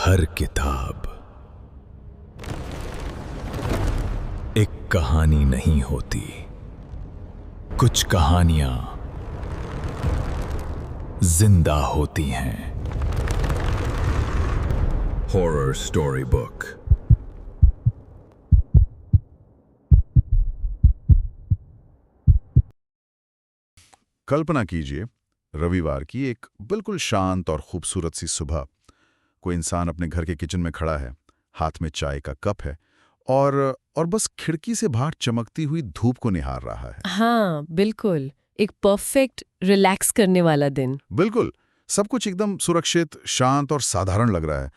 हर किताब एक कहानी नहीं होती। कुछ कहानियां जिंदा होती हैं। Horror story book. कल्पना कीजिए, रविवार की एक बिल्कुल शांत और खूबसूरत सी सुबह। कोई इंसान अपने घर के किचन में खड़ा है, हाथ में चाय का कप है और बस खिड़की से बाहर चमकती हुई धूप को निहार रहा है। हाँ, बिल्कुल। एक परफेक्ट रिलैक्स करने वाला दिन। बिल्कुल, सब कुछ एकदम सुरक्षित, शांत और साधारण लग रहा है।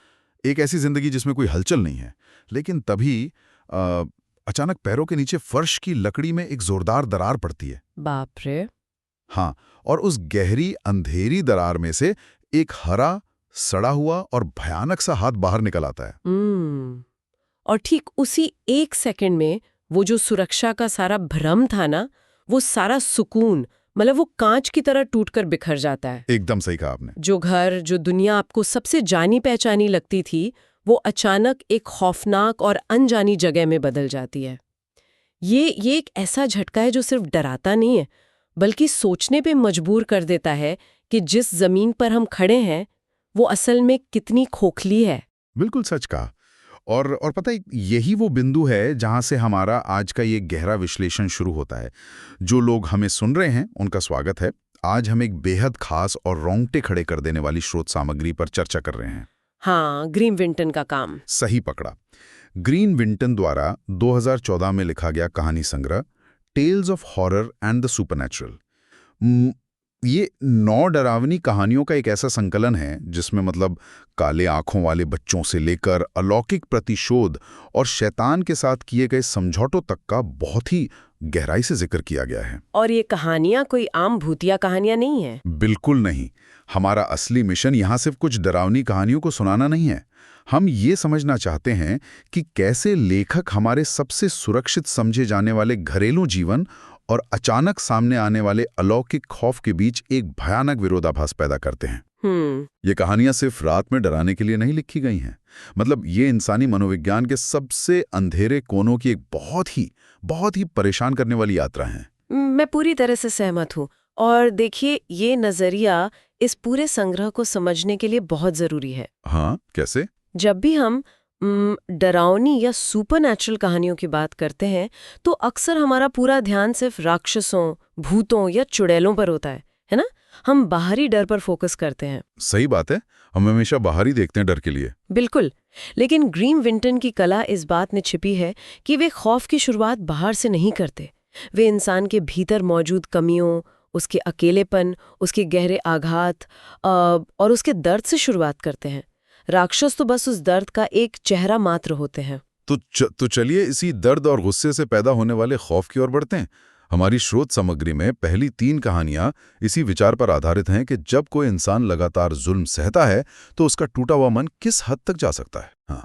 एक ऐसी जिंदगी जिसमें कोई हलचल नहीं है। लेकिन तभी अचानक पैरों के नीचे फर्श की लकड़ी में एक जोरदार दरार पड़ती है। बाप रे। हाँ, और उस गहरी अंधेरी दरार में से एक हरा, सड़ा हुआ और भयानक सा हाथ बाहर निकल आता है। और ठीक उसी एक सेकंड में वो जो सुरक्षा का सारा भ्रम था ना, वो सारा सुकून, मतलब वो कांच की तरह टूटकर बिखर जाता है। एकदम सही कहा आपने। जो घर, जो दुनिया आपको सबसे जानी पहचानी लगती थी, वो अचानक एक खौफनाक और अनजानी जगह में बदल जाती है। ये एक ऐसा झटका है जो सिर्फ डराता नहीं है, बल्कि सोचने पे मजबूर कर देता है कि जिस जमीन पर हम खड़े हैं वो असल में कितनी खोखली है। बिल्कुल सच कहा। और पता है, यही वो बिंदु है जहां से हमारा आज का ये गहरा विश्लेषण शुरू होता है। जो लोग हमें सुन रहे हैं उनका स्वागत है। आज हम एक बेहद खास और रोंगटे खड़े कर देने वाली स्रोत सामग्री पर चर्चा कर रहे हैं। हाँ, ग्रीन विंटन का काम। सही पकड़ा। ग्रीन विंटन द्वारा 2014 में लिखा गया कहानी संग्रह tales of horror and the supernatural. ये 9 डरावनी कहानियों का एक ऐसा संकलन है जिसमें मतलब काले आंखों वाले बच्चों से लेकर अलौकिक प्रतिशोध और शैतान के साथ किए गए समझौतों तक का बहुत ही गहराई से जिक्र किया गया है। और ये कहानियां कोई आम भूतिया कहानियां नहीं है। बिल्कुल नहीं। हमारा असली मिशन यहाँ सिर्फ कुछ डरावनी कहानियों को सुनाना नहीं है। हम ये समझना चाहते हैं कि कैसे लेखक हमारे सबसे सुरक्षित समझे जाने वाले घरेलू जीवन और अचानक सामने आने वाले अलौकिक खौफ के बीच एक भयानक विरोधाभास पैदा करते हैं। ये कहानियां सिर्फ रात में डराने के लिए नहीं लिखी गई हैं। मतलब ये इंसानी मनोविज्ञान के सबसे अंधेरे कोनों की एक बहुत ही परेशान करने वाली यात्रा है। मैं पूरी तरह से सहमत हूँ। और देखिए, ये नजरिया इस पूरे संग्रह को समझने के लिए बहुत जरूरी है। हाँ, कैसे? जब भी हम डरावनी या सुपरनैचुरल कहानियों की बात करते हैं तो अक्सर हमारा पूरा ध्यान सिर्फ राक्षसों, भूतों या चुड़ैलों पर होता है ना? हम बाहरी डर पर फोकस करते हैं। सही बात है, हम हमेशा बाहर ही देखते हैं डर के लिए। बिल्कुल। लेकिन ग्रीन विंटन की कला इस बात में छिपी है कि वे खौफ की शुरुआत बाहर से नहीं करते। वे इंसान के भीतर मौजूद कमियों, उसके अकेलेपन, उसके गहरे आघात और उसके दर्द से शुरुआत करते हैं। राक्षस तो बस उस दर्द का एक चेहरा मात्र होते हैं। तो चलिए इसी दर्द और गुस्से से पैदा होने वाले खौफ की ओर बढ़ते हैं। हमारी स्रोत सामग्री में पहली 3 कहानियां इसी विचार पर आधारित हैं कि जब कोई इंसान लगातार जुल्म सहता है तो उसका टूटा हुआ मन किस हद तक जा सकता है। हाँ,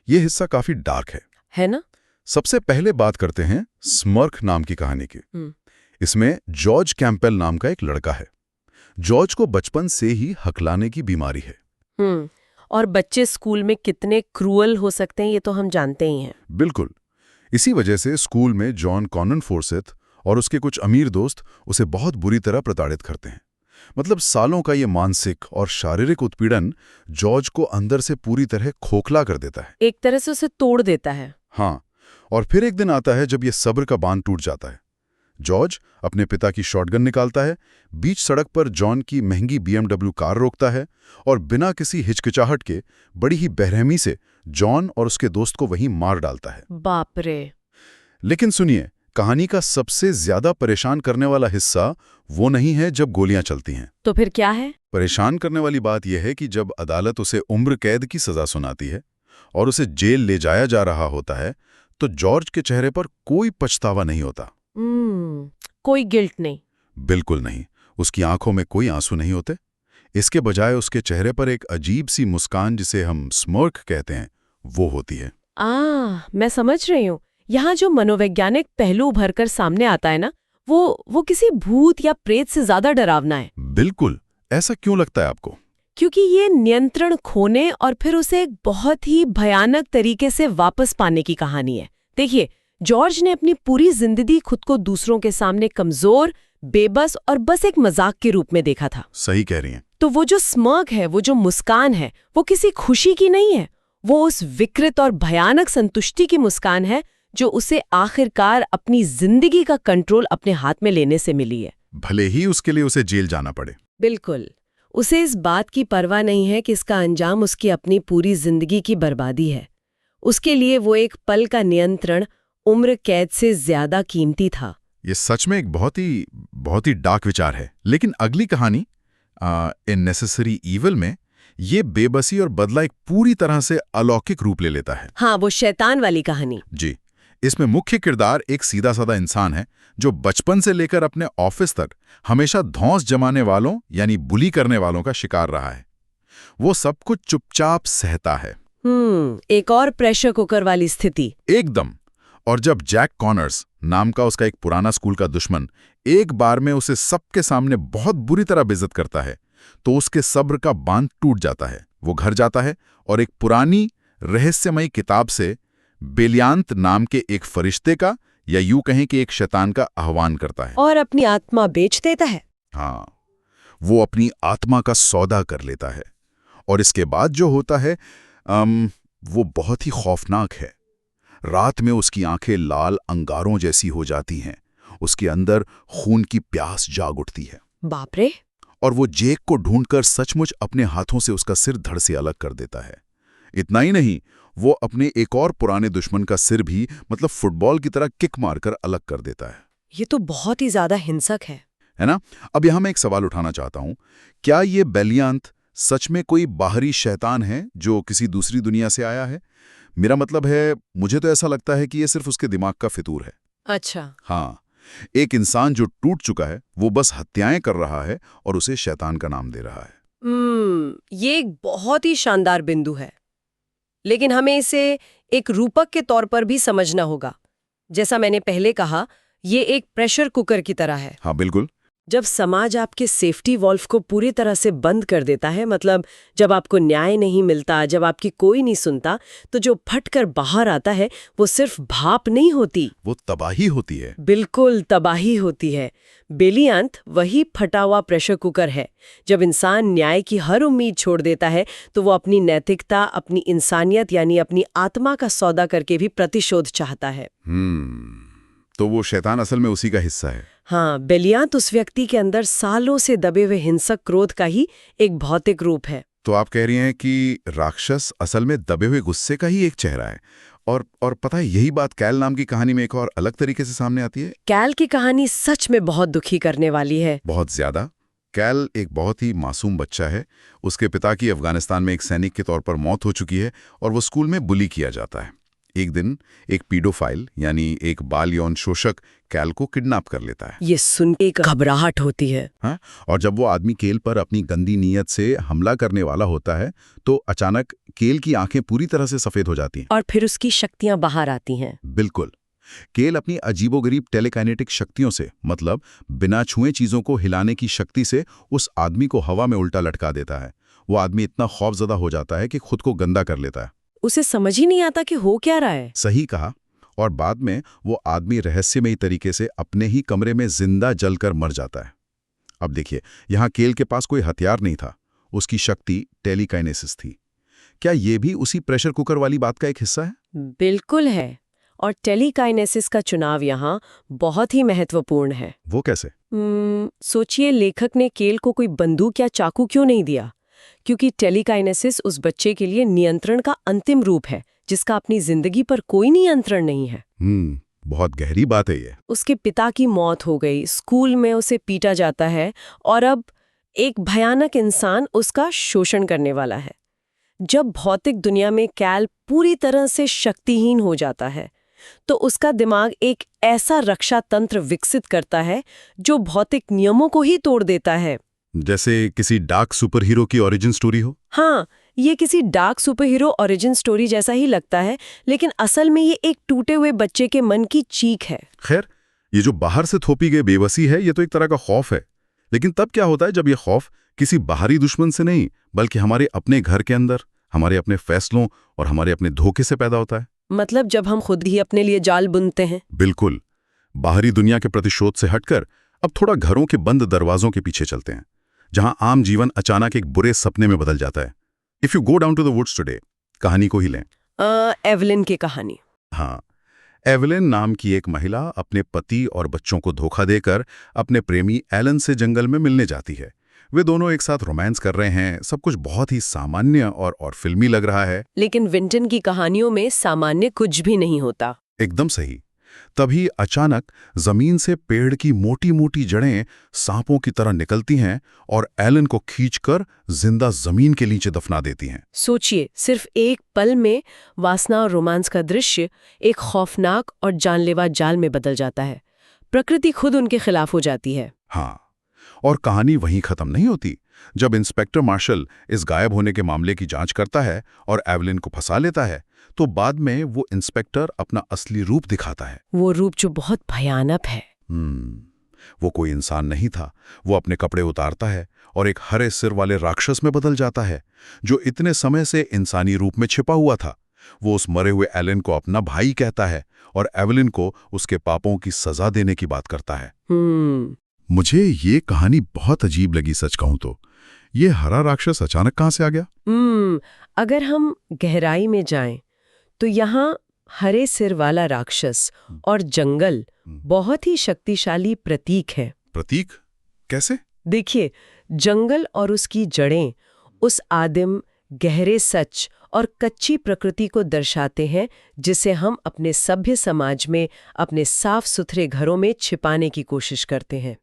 ये हिस्सा काफी डार्क है ना? सबसे पहले बात करते हैं स्मर्क नाम की कहानी की। इसमें जॉर्ज कैंपेल नाम का एक लड़का है। जॉर्ज को बचपन से ही हकलाने की बीमारी है। और बच्चे स्कूल में कितने क्रूअल हो सकते हैं ये तो हम जानते ही हैं। बिल्कुल। इसी वजह से स्कूल में जॉन कॉनन फोर्सेथ और उसके कुछ अमीर दोस्त उसे बहुत बुरी तरह प्रताड़ित करते हैं। मतलब सालों का ये मानसिक और शारीरिक उत्पीड़न जॉर्ज को अंदर से पूरी तरह खोखला कर देता है। एक तरह से उसे तोड़ देता है। हाँ, और फिर एक दिन आता है जब ये सब्र का बांध टूट जाता है। जॉर्ज अपने पिता की शॉटगन निकालता है, बीच सड़क पर जॉन की महंगी BMW कार रोकता है और बिना किसी हिचकिचाहट के बड़ी ही बेरहमी से जॉन और उसके दोस्त को वहीं मार डालता है। बाप रे। लेकिन सुनिए, कहानी का सबसे ज्यादा परेशान करने वाला हिस्सा वो नहीं है जब गोलियां चलती हैं। तो फिर क्या है? परेशान करने वाली बात यह है कि जब अदालत उसे उम्र कैद की सजा सुनाती है और उसे जेल ले जाया जा रहा होता है तो जॉर्ज के चेहरे पर कोई पछतावा नहीं होता। कोई गिल्ट नहीं। बिल्कुल नहीं। उसकी आंखों में कोई आंसू नहीं होते। इसके बजाय उसके चेहरे पर एक अजीब सी मुस्कान, जिसे हम स्मर्क कहते हैं, वो होती है। मैं समझ रही हूँ। यहाँ जो मनोवैज्ञानिक पहलू उभरकर सामने आता है ना, वो किसी भूत या प्रेत से ज्यादा डरावना है। बिल्कुल। ऐसा क्यों लगता है आपको? क्योंकि ये नियंत्रण खोने और फिर उसे एक बहुत ही भयानक तरीके से वापस पाने की कहानी है। देखिए, जॉर्ज ने अपनी पूरी जिंदगी खुद को दूसरों के सामने कमजोर, बेबस और बस एक मजाक के रूप में देखा था। सही कह रही हैं। तो वो जो स्मर्क है, वो जो मुस्कान है, वो किसी खुशी की नहीं है। वो उस विकृत और भयानक संतुष्टि की मुस्कान है जो उसे आखिरकार अपनी जिंदगी का कंट्रोल अपने हाथ में लेने से मिली है, भले ही उसके लिए उसे जेल जाना पड़े। बिल्कुल। उसे इस बात की परवाह नहीं है कि इसका अंजाम उसकी अपनी पूरी जिंदगी की बर्बादी है। उसके लिए वो एक पल का नियंत्रण उम्र कैद से ज्यादा कीमती था। ये सच में एक बहुत ही डार्क विचार है। लेकिन अगली कहानी इन नेसेसरी ईविल में ये बेबसी और बदला एक पूरी तरह से अलौकिक रूप ले लेता है। हाँ, वो शैतान वाली कहानी। जी, इसमें मुख्य किरदार एक सीधा साधा इंसान है जो बचपन से लेकर अपने ऑफिस तक हमेशा धौंस जमाने वालों यानी बुली करने वालों का शिकार रहा है। वो सब कुछ चुपचाप सहता है। एक और प्रेशर कुकर वाली स्थिति। एकदम। और जब जैक कॉनर्स नाम का उसका एक पुराना स्कूल का दुश्मन एक बार में उसे सबके सामने बहुत बुरी तरह बेइज्जत करता है, तो उसके सब्र का बांध टूट जाता है। वो घर जाता है और एक पुरानी रहस्यमयी किताब से बेलियांत नाम के एक फरिश्ते का, या यूं कहें कि एक शैतान का आह्वान करता है और अपनी आत्मा बेच देता है। हाँ, वो अपनी आत्मा का सौदा कर लेता है। और इसके बाद जो होता है वो बहुत ही खौफनाक है। रात में उसकी आंखें लाल अंगारों जैसी हो जाती हैं, उसके अंदर खून की प्यास जाग उठती है। बाप रे! और वो जेक को ढूंढकर सचमुच अपने हाथों से उसका सिर धड़ से अलग कर देता है। इतना ही नहीं, वो अपने एक और पुराने दुश्मन का सिर भी मतलब फुटबॉल की तरह किक मारकर अलग कर देता है। ये तो बहुत ही ज्यादा हिंसक है ना? अब यहां मैं एक सवाल उठाना चाहता हूं, क्या ये बेलियांत सच में कोई बाहरी शैतान है जो किसी दूसरी दुनिया से आया है? मेरा मतलब है, मुझे तो ऐसा लगता है कि ये सिर्फ उसके दिमाग का फितूर है। अच्छा। हाँ, एक इंसान जो टूट चुका है वो बस हत्याएं कर रहा है और उसे शैतान का नाम दे रहा है। ये एक बहुत ही शानदार बिंदु है, लेकिन हमें इसे एक रूपक के तौर पर भी समझना होगा। जैसा मैंने पहले कहा, ये एक प्रेशर कुकर की तरह है। हाँ, बिल्कुल। जब समाज आपके सेफ्टी वॉल्व को पूरी तरह से बंद कर देता है, मतलब जब आपको न्याय नहीं मिलता, जब आपकी कोई नहीं सुनता, तो जो फटकर बाहर आता है वो सिर्फ भाप नहीं होती, वो तबाही होती है। बिल्कुल तबाही होती है। बेलियांत वही फटा हुआ प्रेशर कुकर है। जब इंसान न्याय की हर उम्मीद छोड़ देता है तो वो अपनी नैतिकता, अपनी इंसानियत यानी अपनी आत्मा का सौदा करके भी प्रतिशोध चाहता है। तो वो शैतान असल में उसी का हिस्सा है। हाँ, बेलियांत उस व्यक्ति के अंदर सालों से दबे हुए हिंसक क्रोध का ही एक भौतिक रूप है। तो आप कह रही हैं कि राक्षस असल में दबे हुए गुस्से का ही एक चेहरा है। और पता है, यही बात कैल नाम की कहानी में एक और अलग तरीके से सामने आती है। कैल की कहानी सच में बहुत दुखी करने वाली है। बहुत ज्यादा। कैल एक बहुत ही मासूम बच्चा है। उसके पिता की अफगानिस्तान में एक सैनिक के तौर पर मौत हो चुकी है और वो स्कूल में बुली किया जाता है। एक दिन एक पीडोफाइल यानी एक बाल यौन शोषक कैल को किडनैप कर लेता है। ये सुन के घबराहट होती है। हाँ? और जब वो आदमी केल पर अपनी गंदी नीयत से हमला करने वाला होता है तो अचानक केल की आंखें पूरी तरह से सफेद हो जाती हैं और फिर उसकी शक्तियां बाहर आती हैं। बिल्कुल। केल अपनी अजीबोगरीब टेलीकाइनेटिक शक्तियों से, मतलब बिना छुए चीजों को हिलाने की शक्ति से, उस आदमी को हवा में उल्टा लटका देता है। वो आदमी इतना खौफजदा हो जाता है कि खुद को गंदा कर लेता है। उसे समझ ही नहीं आता कि हो क्या रहा है। सही कहा। और बाद में वो आदमी रहस्यमयी तरीके से अपने ही कमरे में जिंदा जलकर मर जाता है। अब देखिए, यहाँ केल के पास कोई हथियार नहीं था, उसकी शक्ति टेलीकाइनेसिस थी। क्या ये भी उसी प्रेशर कुकर वाली बात का एक हिस्सा है? बिल्कुल है। और टेलीकाइनेसिस का चुनाव यहाँ बहुत ही महत्वपूर्ण है। वो कैसे? सोचिए, लेखक ने केल को कोई बंदूक या चाकू क्यों नहीं दिया? क्योंकि टेलीकाइनेसिस उस बच्चे के लिए नियंत्रण का अंतिम रूप है, जिसका अपनी जिंदगी पर कोई नियंत्रण नहीं है। बहुत गहरी बात है ये। उसके पिता की मौत हो गई, स्कूल में उसे पीटा जाता है और अब एक भयानक इंसान उसका शोषण करने वाला है। जब भौतिक दुनिया में कैल पूरी तरह से शक्तिहीन हो जाता है तो उसका दिमाग एक ऐसा रक्षा तंत्र विकसित करता है जो भौतिक नियमों को ही तोड़ देता है। जैसे किसी डार्क सुपरहीरो की ओरिजिन स्टोरी हो। हाँ, ये किसी डार्क सुपरहीरो ओरिजिन स्टोरी जैसा ही लगता है, लेकिन असल में ये एक टूटे हुए बच्चे के मन की चीख है। खैर, ये जो बाहर से थोपी गई बेबसी है, ये तो एक तरह का खौफ है। लेकिन तब क्या होता है जब ये खौफ किसी बाहरी दुश्मन से नहीं, बल्कि हमारे अपने घर के अंदर, हमारे अपने फैसलों और हमारे अपने धोखे से पैदा होता है। मतलब जब हम खुद ही अपने लिए जाल बुनते हैं। बिल्कुल। बाहरी दुनिया के प्रतिशोध से हटकर अब थोड़ा घरों के बंद दरवाजों के पीछे चलते हैं, जहां आम जीवन अचानक एक बुरे सपने में बदल जाता है। If you go down to the woods today, कहानी को ही लें। एवलिन की कहानी। हाँ, एवलिन नाम की एक महिला अपने पति और बच्चों को धोखा देकर अपने प्रेमी एलन से जंगल में मिलने जाती है। वे दोनों एक साथ रोमांस कर रहे हैं। सब कुछ बहुत ही सामान्य और फिल्मी लग रहा है। लेकिन विंटन की कहानियों में सामान्य कुछ भी नहीं होता। एकदम सही। तभी अचानक जमीन से पेड़ की मोटी मोटी जड़ें सांपों की तरह निकलती हैं और एलन को खींचकर जिंदा जमीन के नीचे दफना देती हैं। सोचिए, सिर्फ एक पल में वासना और रोमांस का दृश्य एक खौफनाक और जानलेवा जाल में बदल जाता है। प्रकृति खुद उनके खिलाफ हो जाती है। हाँ, और कहानी वहीं खत्म नहीं होती। जब इंस्पेक्टर मार्शल इस गायब होने के मामले की जांच करता है और एवलिन को फंसा लेता है, तो बाद में वो इंस्पेक्टर अपना असली रूप दिखाता है। वो रूप जो बहुत भयानक है। वो कोई इंसान नहीं था। वो अपने कपड़े उतारता है और एक हरे सिर वाले राक्षस में बदल जाता है, जो इतने समय से इंसानी रूप में छिपा हुआ था। वो उस मरे हुए एलन को अपना भाई कहता है और एवलिन को उसके पापों की सजा देने की बात करता है। मुझे ये कहानी बहुत अजीब लगी, सच कहूं तो। ये हरा राक्षस अचानक कहां से आ गया? अगर हम गहराई में जाएं, तो यहाँ हरे सिर वाला राक्षस और जंगल बहुत ही शक्तिशाली प्रतीक है। प्रतीक? कैसे? देखिए, जंगल और उसकी जड़ें उस आदिम, गहरे सच और कच्ची प्रकृति को दर्शाते हैं, जिसे हम अपने सभ्य समाज में, अपने साफ सुथरे घरों में छिपाने की कोशिश करते हैं।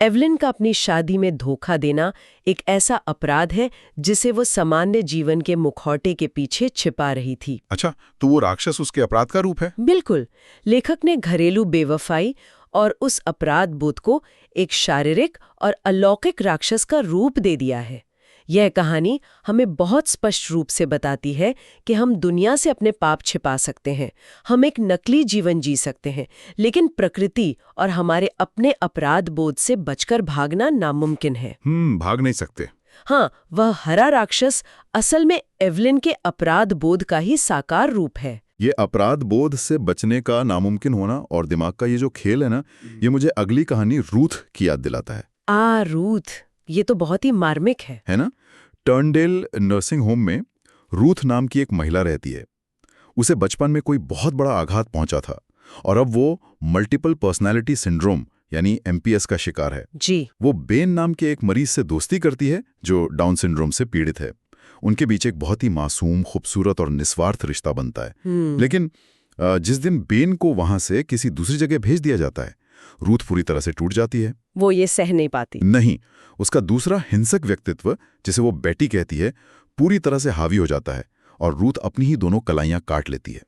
एवलिन का अपनी शादी में धोखा देना एक ऐसा अपराध है जिसे वो सामान्य जीवन के मुखौटे के पीछे छिपा रही थी। अच्छा, तो वो राक्षस उसके अपराध का रूप है? बिल्कुल। लेखक ने घरेलू बेवफाई और उस अपराध बोध को एक शारीरिक और अलौकिक राक्षस का रूप दे दिया है। यह कहानी हमें बहुत स्पष्ट रूप से बताती है कि हम दुनिया से अपने पाप छिपा सकते हैं, हम एक नकली जीवन जी सकते हैं, लेकिन प्रकृति और हमारे अपने अपराध बोध से बचकर भागना नामुमकिन है। भाग नहीं सकते। हाँ, वह हरा राक्षस असल में एवलिन के अपराध बोध का ही साकार रूप है। ये अपराध बोध से बचने का नामुमकिन होना और दिमाग का ये जो खेल है ना, ये मुझे अगली कहानी रूथ की याद दिलाता है। रूथ, ये तो बहुत ही मार्मिक है ना? टर्नडेल नर्सिंग होम में रूथ नाम की एक महिला रहती है। उसे बचपन में कोई बहुत बड़ा आघात पहुंचा था और अब वो मल्टीपल पर्सनालिटी सिंड्रोम यानी एमपीएस का शिकार है। जी। वो बेन नाम के एक मरीज से दोस्ती करती है जो डाउन सिंड्रोम से पीड़ित है। उनके बीच एक बहुत ही मासूम, खूबसूरत और निस्वार्थ रिश्ता बनता है। लेकिन जिस दिन बेन को वहां से किसी दूसरी जगह भेज दिया जाता है, रूथ पूरी तरह से टूट जाती है। वो ये सह नहीं पाती। नहीं, उसका दूसरा हिंसक व्यक्तित्व, जिसे वो बेटी कहती है, पूरी तरह से हावी हो जाता है और रूथ अपनी ही दोनों कलाइयां काट लेती है।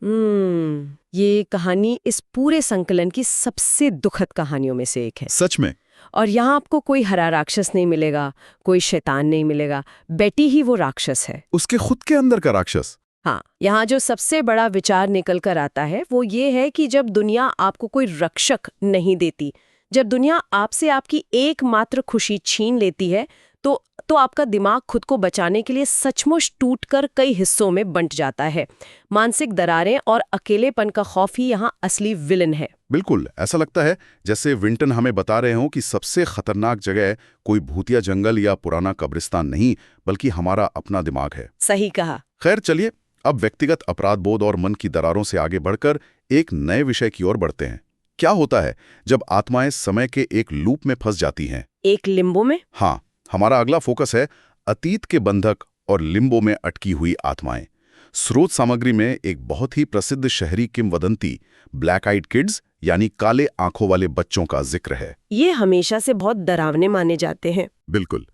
ये कहानी इस पूरे संकलन की सबसे दुखद कहानियों में से एक है। सच में। और यहाँ आपको कोई हरा राक्षस नहीं मिलेगा, कोई शैतान नहीं मिलेगा, बेटी ही वो राक्षस है, उसके खुद के अंदर का राक्षस। हाँ, यहाँ जो सबसे बड़ा विचार निकल कर आता है वो ये है कि जब दुनिया आपको कोई रक्षक नहीं देती, जब दुनिया आपसे आपकी एकमात्र खुशी छीन लेती है, तो आपका दिमाग खुद को बचाने के लिए सचमुच टूटकर कई हिस्सों में बंट जाता है। मानसिक दरारें और अकेलेपन का खौफ ही यहाँ असली विलन है। बिल्कुल, ऐसा लगता है जैसे विंटन हमें बता रहे हों कि सबसे खतरनाक जगह कोई भूतिया जंगल या पुराना कब्रिस्तान नहीं, बल्कि हमारा अपना दिमाग है। सही कहा। खैर, चलिए अब व्यक्तिगत अपराध बोध और मन की दरारों से आगे बढ़कर एक नए विषय की ओर बढ़ते हैं। क्या होता है जब आत्माएं समय के एक लूप में फंस जाती हैं? एक लिम्बो में? हाँ, हमारा अगला फोकस है अतीत के बंधक और लिम्बो में अटकी हुई आत्माएं। स्रोत सामग्री में एक बहुत ही प्रसिद्ध शहरी किंवदंती ब्लैक आइड किड्स यानी काले आंखों वाले बच्चों का जिक्र है। ये हमेशा से बहुत डरावने माने जाते हैं। बिल्कुल।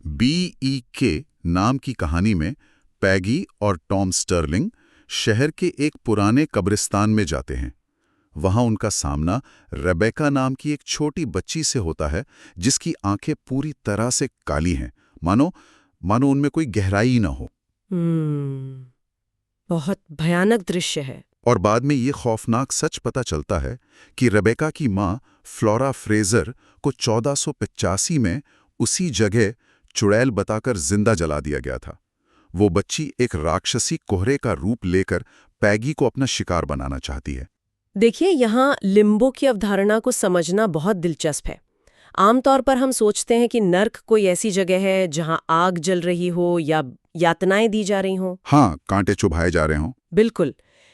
BEK नाम की कहानी में पैगी और टॉम स्टर्लिंग शहर के एक पुराने कब्रिस्तान में जाते हैं। वहां उनका सामना रेबेका नाम की एक छोटी बच्ची से होता है, जिसकी आंखें पूरी तरह से काली हैं, मानो उनमें कोई गहराई न हो। बहुत भयानक दृश्य है। और बाद में ये खौफनाक सच पता चलता है कि रेबेका की मां फ्लोरा फ्रेजर को 1485 में उसी जगह चुड़ैल बताकर जिंदा जला दिया गया था। वो बच्ची एक राक्षसी कोहरे का रूप लेकर पैगी को अपना शिकार बनाना चाहती है। देखिए, यहाँ लिम्बो की अवधारणा को समझना बहुत दिलचस्प है। आमतौर पर हम सोचते हैं कि नर्क कोई ऐसी जगह है जहाँ आग जल रही हो या यातनाएं दी जा रही हों। हाँ, कांटे चुभाए जा रहे हों। बिल्कुल,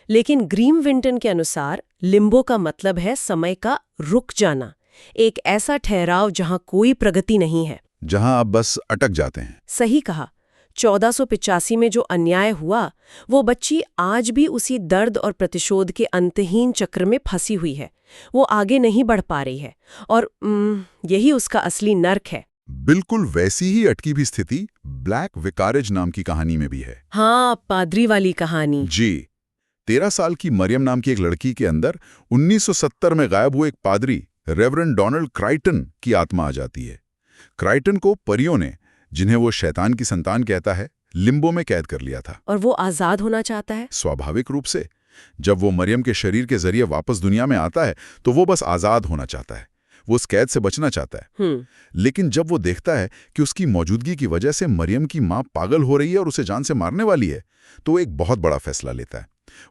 लेकिन ग्रीम विंटन के अनुसार लिम्बो का मतलब है समय का रुक जाना, एक ऐसा ठहराव जहाँ कोई प्रगति नहीं है, जहां आप बस अटक जाते हैं। सही कहा। 1485 में जो अन्याय हुआ, वो बच्ची आज भी उसी दर्द और प्रतिशोध के अंतहीन चक्र में फंसी हुई है। वो आगे नहीं बढ़ पा रही है और यही उसका असली नर्क है। बिल्कुल वैसी ही अटकी भी स्थिति ब्लैक विकारेज नाम की कहानी में भी है। हाँ, पादरी वाली कहानी। जी, 13 साल की मरियम नाम की एक लड़की के अंदर 1970 में गायब हुए एक पादरी रेवरेंड डोनाल्ड क्राइटन की आत्मा आ जाती है। क्राइटन को परियों ने, जिन्हें वो शैतान की संतान कहता है, लिम्बो में कैद कर लिया था। और वो आजाद होना चाहता है। स्वाभाविक रूप से जब वो मरियम के शरीर के जरिए वापस दुनिया में आता है तो वो बस आजाद होना चाहता है, वो उस कैद से बचना चाहता है। लेकिन जब वो देखता है कि उसकी मौजूदगी की वजह से मरियम की मां पागल हो रही है और उसे जान से मारने वाली है, तो वो एक बहुत बड़ा फैसला लेता है।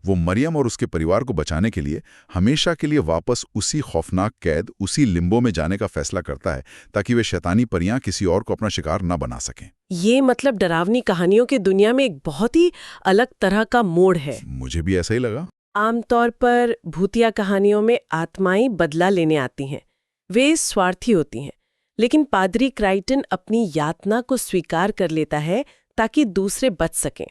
वो मरियम और उसके परिवार को बचाने के लिए हमेशा के लिए वापस उसी खौफनाक कैद, उसी लिम्बो में जाने का फैसला करता है, ताकि वे शैतानी परियां किसी और को अपना शिकार न बना सकें। ये मतलब डरावनी कहानियों की दुनिया में एक बहुत ही अलग तरह का मोड़ है। मुझे भी ऐसा ही लगा। आमतौर पर भूतिया कहानियों में आत्माएं बदला लेने आती हैं, वे स्वार्थी होती हैं, लेकिन पादरी क्राइटन अपनी यातना को स्वीकार कर लेता है ताकि दूसरे बच सकें।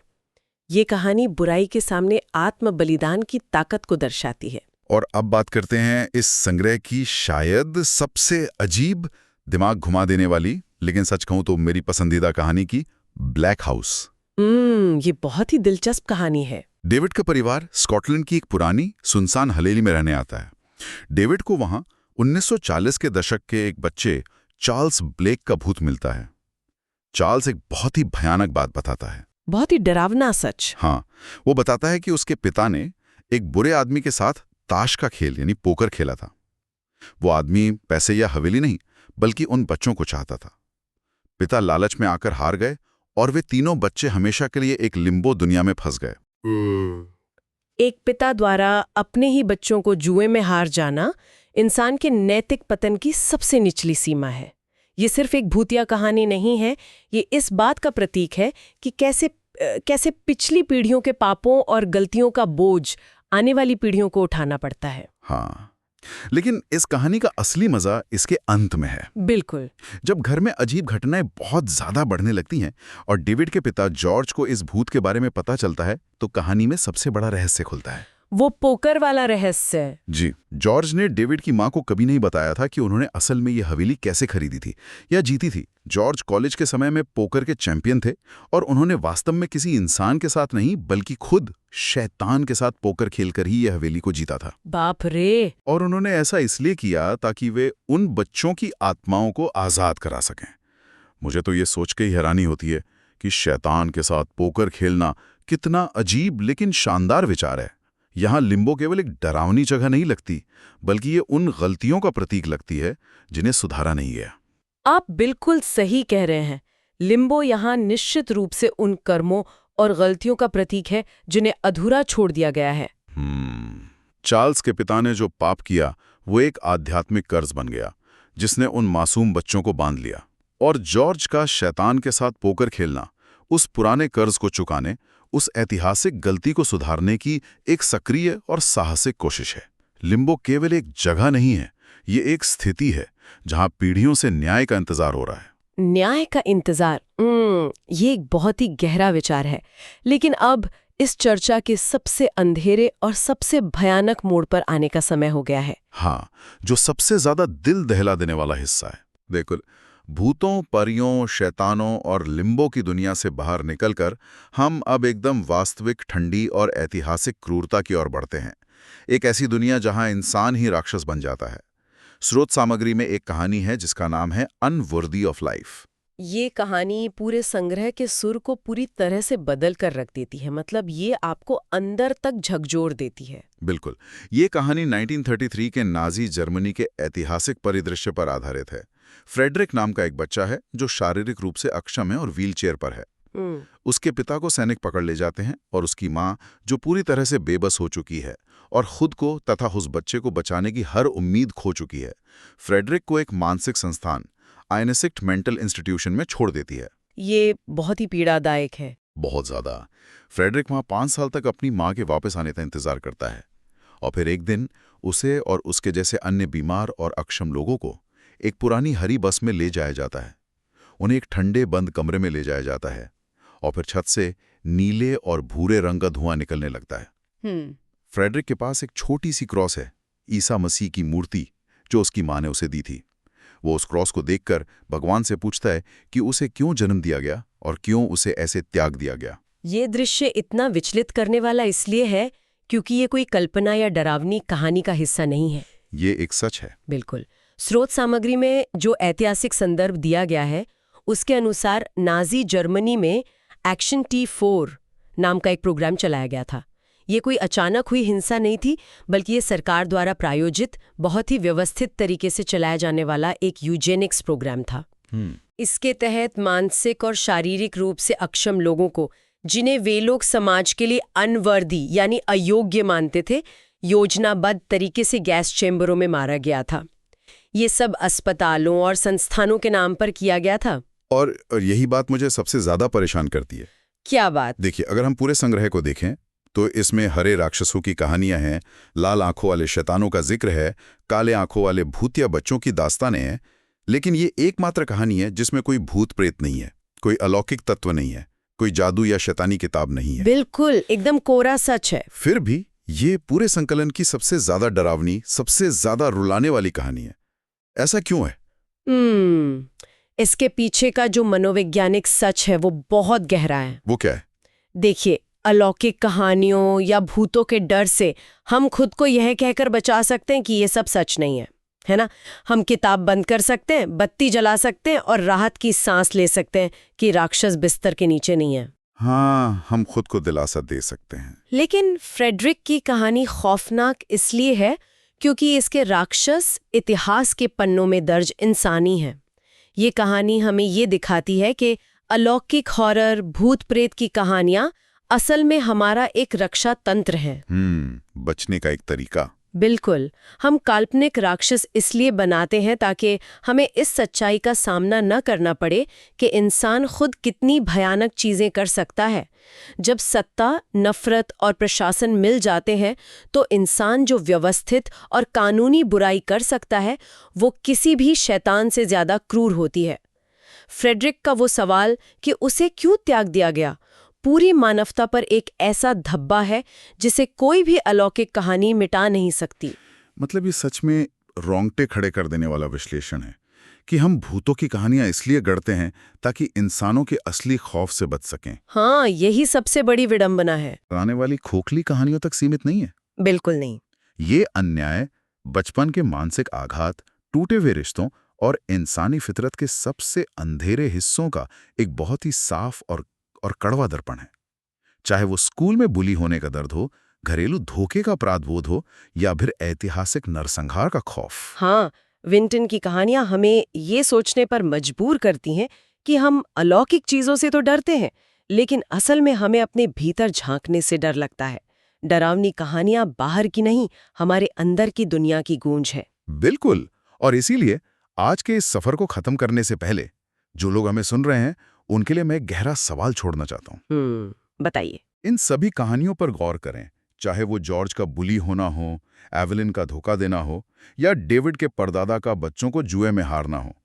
ये कहानी बुराई के सामने आत्म बलिदान की ताकत को दर्शाती है। और अब बात करते हैं इस संग्रह की शायद सबसे अजीब, दिमाग घुमा देने वाली, लेकिन सच कहूं तो मेरी पसंदीदा कहानी की, ब्लैक हाउस। ये बहुत ही दिलचस्प कहानी है। डेविड का परिवार स्कॉटलैंड की एक पुरानी सुनसान हवेली में रहने आता है। डेविड को वहां 1940 के दशक के एक बच्चे चार्ल्स ब्लेक का भूत मिलता है। चार्ल्स एक बहुत ही भयानक बात बताता है। बहुत ही डरावना सच। हाँ, वो बताता है कि उसके पिता ने एक बुरे आदमी के साथ ताश का खेल यानी पोकर खेला था। वो आदमी पैसे या हवेली नहीं, बल्कि उन बच्चों को चाहता था। पिता लालच में आकर हार गए और वे तीनों बच्चे हमेशा के लिए एक लिम्बो दुनिया में फंस गए। एक पिता द्वारा अपने ही बच्चों को जुए में हार जाना इंसान के नैतिक पतन की सबसे निचली सीमा है। ये सिर्फ एक भूतिया कहानी नहीं है, ये इस बात का प्रतीक है कि कैसे पिछली पीढ़ियों के पापों और गलतियों का बोझ आने वाली पीढ़ियों को उठाना पड़ता है। हाँ, लेकिन इस कहानी का असली मजा इसके अंत में है। बिल्कुल। जब घर में अजीब घटनाएं बहुत ज्यादा बढ़ने लगती हैं और डेविड के पिता जॉर्ज को इस भूत के बारे में पता चलता है, तो कहानी में सबसे बड़ा रहस्य खुलता है। वो पोकर वाला रहस्य। जी, जॉर्ज ने डेविड की मां को कभी नहीं बताया था कि उन्होंने असल में ये हवेली कैसे खरीदी थी या जीती थी। जॉर्ज कॉलेज के समय में पोकर के चैंपियन थे और उन्होंने वास्तव में किसी इंसान के साथ नहीं, बल्कि खुद शैतान के साथ पोकर खेलकर ही यह हवेली को जीता था। बाप रे। और उन्होंने ऐसा इसलिए किया ताकि वे उन बच्चों की आत्माओं को आजाद करा सकें। मुझे तो ये सोच के ही हैरानी होती है कि शैतान के साथ पोकर खेलना कितना अजीब लेकिन शानदार विचार है। यहाँ लिम्बो केवल एक डरावनी जगह नहीं लगती, बल्कि ये उन गलतियों का प्रतीक लगती है जिन्हें सुधारा नहीं गया। आप बिल्कुल सही कह रहे हैं। लिम्बो यहाँ निश्चित रूप से उन कर्मों और गलतियों का प्रतीक है जिन्हें अधूरा छोड़ दिया गया है। चार्ल्स के पिता ने जो पाप किया वो एक आध्यात्मिक कर्ज बन गया जिसने उन मासूम बच्चों को बांध लिया। और जॉर्ज का शैतान के साथ पोकर खेलना उस पुराने कर्ज को चुकाने, उस ऐतिहासिक गलती को सुधारने की एक सक्रिय और साहसिक कोशिश है। लिम्बो केवल एक जगह नहीं है, ये एक स्थिति है जहां पीढ़ियों से न्याय का इंतजार हो रहा है। न्याय का इंतजार, ये एक बहुत ही गहरा विचार है। लेकिन अब इस चर्चा के सबसे अंधेरे और सबसे भयानक मोड़ पर आने का समय हो गया है। हाँ, जो सबसे ज्यादा दिल दहला देने वाला हिस्सा है। देखो, भूतों, परियों, शैतानों और लिम्बो की दुनिया से बाहर निकलकर हम अब एकदम वास्तविक, ठंडी और ऐतिहासिक क्रूरता की ओर बढ़ते हैं। एक ऐसी दुनिया जहां इंसान ही राक्षस बन जाता है। स्रोत सामग्री में एक कहानी है जिसका नाम है अनवर्दी ऑफ लाइफ। ये कहानी पूरे संग्रह के सुर को पूरी तरह से बदल कर रख देती है। मतलब ये आपको अंदर तक झकझोर देती है। बिल्कुल। ये कहानी 1933 के नाजी जर्मनी के ऐतिहासिक परिदृश्य पर आधारित है। फ्रेडरिक नाम का एक बच्चा है जो शारीरिक रूप से अक्षम है और व्हीलचेयर पर है। उसके पिता को सैनिक पकड़ ले जाते हैं और उसकी माँ, जो पूरी तरह से बेबस हो चुकी है और खुद को तथा उस बच्चे को बचाने की हर उम्मीद खो चुकी है, फ्रेडरिक को एक मानसिक संस्थान आइनेसिक्ट मेंटल इंस्टीट्यूशन में छोड़ देती है। ये बहुत ही पीड़ादायक है। बहुत ज्यादा। फ्रेडरिक वहां 5 साल तक अपनी माँ के वापस आने का इंतजार करता है और फिर एक दिन उसे और उसके जैसे अन्य बीमार और अक्षम लोगों को एक पुरानी हरी बस में ले जाया जाता है। उन्हें एक ठंडे बंद कमरे में ले जाया जाता है और फिर छत से नीले और भूरे रंग का धुआं निकलने लगता है। फ्रेडरिक के पास एक छोटी सी क्रॉस है, ईसा मसीह की मूर्ति, जो उसकी माँ ने उसे दी थी। वो उस क्रॉस को देखकर भगवान से पूछता है कि उसे क्यों जन्म दिया गया और क्यों उसे ऐसे त्याग दिया गया। ये दृश्य इतना विचलित करने वाला इसलिए है क्योंकि ये कोई कल्पना या डरावनी कहानी का हिस्सा नहीं है। ये एक सच है। बिल्कुल। स्रोत सामग्री में जो ऐतिहासिक संदर्भ दिया गया है उसके अनुसार नाजी जर्मनी में एक्शन T4 नाम का एक प्रोग्राम चलाया गया था। ये कोई अचानक हुई हिंसा नहीं थी, बल्कि ये सरकार द्वारा प्रायोजित बहुत ही व्यवस्थित तरीके से चलाया जाने वाला एक यूजेनिक्स प्रोग्राम था। इसके तहत मानसिक और शारीरिक रूप से अक्षम लोगों को, जिन्हें वे लोग समाज के लिए अनवर्दी यानी अयोग्य मानते थे, योजनाबद्ध तरीके से गैस चेंबरों में मारा गया था। ये सब अस्पतालों और संस्थानों के नाम पर किया गया था। और यही बात मुझे सबसे ज्यादा परेशान करती है। क्या बात? देखिए, अगर हम पूरे संग्रह को देखें तो इसमें हरे राक्षसों की कहानियां हैं, लाल आंखों वाले शैतानों का जिक्र है, काले आंखों वाले भूतिया बच्चों की दास्तानें हैं, लेकिन ये एकमात्र कहानी है जिसमें कोई भूत प्रेत नहीं है, कोई अलौकिक तत्व नहीं है, कोई जादू या शैतानी किताब नहीं है। बिल्कुल, एकदम कोरा सच है। फिर भी ये पूरे संकलन की सबसे ज्यादा डरावनी, सबसे ज्यादा रुलाने वाली कहानी है। ऐसा क्यों है? इसके पीछे का जो मनोवैज्ञानिक सच है वो बहुत गहरा है। वो क्या है? देखिए, अलौकिक कहानियों या भूतों के डर से हम खुद को यह कहकर बचा सकते हैं कि ये सब सच नहीं है ना? हम किताब बंद कर सकते हैं, बत्ती जला सकते हैं और राहत की सांस ले सकते हैं कि राक्षस बिस्तर के नीचे नहीं है। हाँ, हम खुद को दिलासा दे सकते हैं। लेकिन फ्रेडरिक की कहानी खौफनाक इसलिए है क्योंकि इसके राक्षस इतिहास के पन्नों में दर्ज इंसानी हैं। ये कहानी हमें ये दिखाती है कि अलौकिक हॉरर, भूत प्रेत की कहानियां असल में हमारा एक रक्षा तंत्र है। बचने का एक तरीका। बिल्कुल। हम काल्पनिक राक्षस इसलिए बनाते हैं ताकि हमें इस सच्चाई का सामना न करना पड़े कि इंसान खुद कितनी भयानक चीजें कर सकता है। जब सत्ता, नफरत और प्रशासन मिल जाते हैं तो इंसान जो व्यवस्थित और कानूनी बुराई कर सकता है वो किसी भी शैतान से ज्यादा क्रूर होती है। फ्रेडरिक का वो सवाल कि उसे क्यों त्याग दिया गया, पूरी मानवता पर एक ऐसा धब्बा है जिसे कोई भी अलौकिक कहानी मिटा नहीं सकती। मतलब ये सच में रोंगटे खड़े कर देने वाला विश्लेषण है कि हम भूतों की कहानियां इसलिए गढ़ते हैं ताकि इंसानों के असली खौफ से बच सकें। हाँ, यही सबसे बड़ी विडंबना है। आने वाली खोखली कहानियों तक सीमित नहीं है। बिल्कुल नहीं। ये अन्याय, बचपन के मानसिक आघात, टूटे हुए रिश्तों और इंसानी फितरत के सबसे अंधेरे हिस्सों का एक बहुत ही साफ और कड़वा दर्पण है। चाहे वो स्कूल में बुली होने का दर्द हो, घरेलू धोखे का अपराधबोध हो या फिर ऐतिहासिक नरसंहार का खौफ। हाँ, विंटन की कहानियां हमें ये सोचने पर मजबूर करती हैं कि हम अलौकिक चीजों से तो डरते हैं, लेकिन असल में हमें अपने भीतर झांकने से डर लगता है। डरावनी कहानियां बाहर की नहीं, हमारे अंदर की दुनिया की गूंज है। बिल्कुल। और इसीलिए आज के इस सफर को खत्म करने से पहले जो लोग हमें सुन रहे हैं उनके लिए मैं एक गहरा सवाल छोड़ना चाहता हूँ। बताइए। इन सभी कहानियों पर गौर करें, चाहे वो जॉर्ज का बुली होना हो, एवेलिन का धोखा देना हो या डेविड के परदादा का बच्चों को जुए में हारना हो।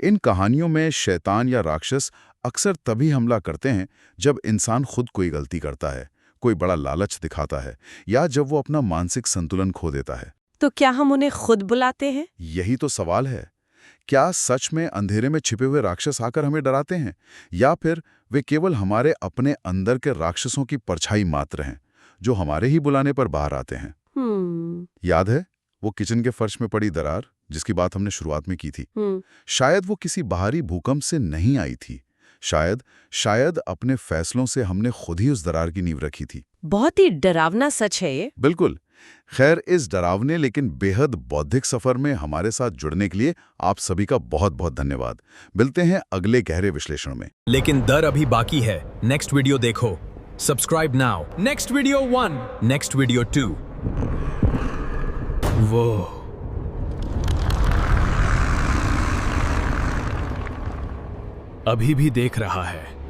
इन कहानियों में शैतान या राक्षस अक्सर तभी हमला करते हैं जब इंसान खुद कोई गलती करता है, कोई बड़ा लालच दिखाता है या जब वो अपना मानसिक संतुलन खो देता है। तो क्या हम उन्हें खुद बुलाते हैं? यही तो सवाल है। क्या सच में अंधेरे में छिपे हुए राक्षस आकर हमें डराते हैं या फिर वे केवल हमारे अपने अंदर के राक्षसों की परछाई मात्र हैं जो हमारे ही बुलाने पर बाहर आते हैं? याद है वो किचन के फर्श में पड़ी दरार जिसकी बात हमने शुरुआत में की थी? शायद वो किसी बाहरी भूकंप से नहीं आई थी। शायद अपने फैसलों से हमने खुद ही उस दरार की नींव रखी थी। बहुत ही डरावना सच है ये। बिल्कुल। खैर, इस डरावने लेकिन बेहद बौद्धिक सफर में हमारे साथ जुड़ने के लिए आप सभी का बहुत बहुत धन्यवाद। मिलते हैं अगले गहरे विश्लेषण में। लेकिन डर अभी बाकी है। नेक्स्ट वीडियो देखो, subscribe now. Next video 1, next video 2। वो अभी भी देख रहा है।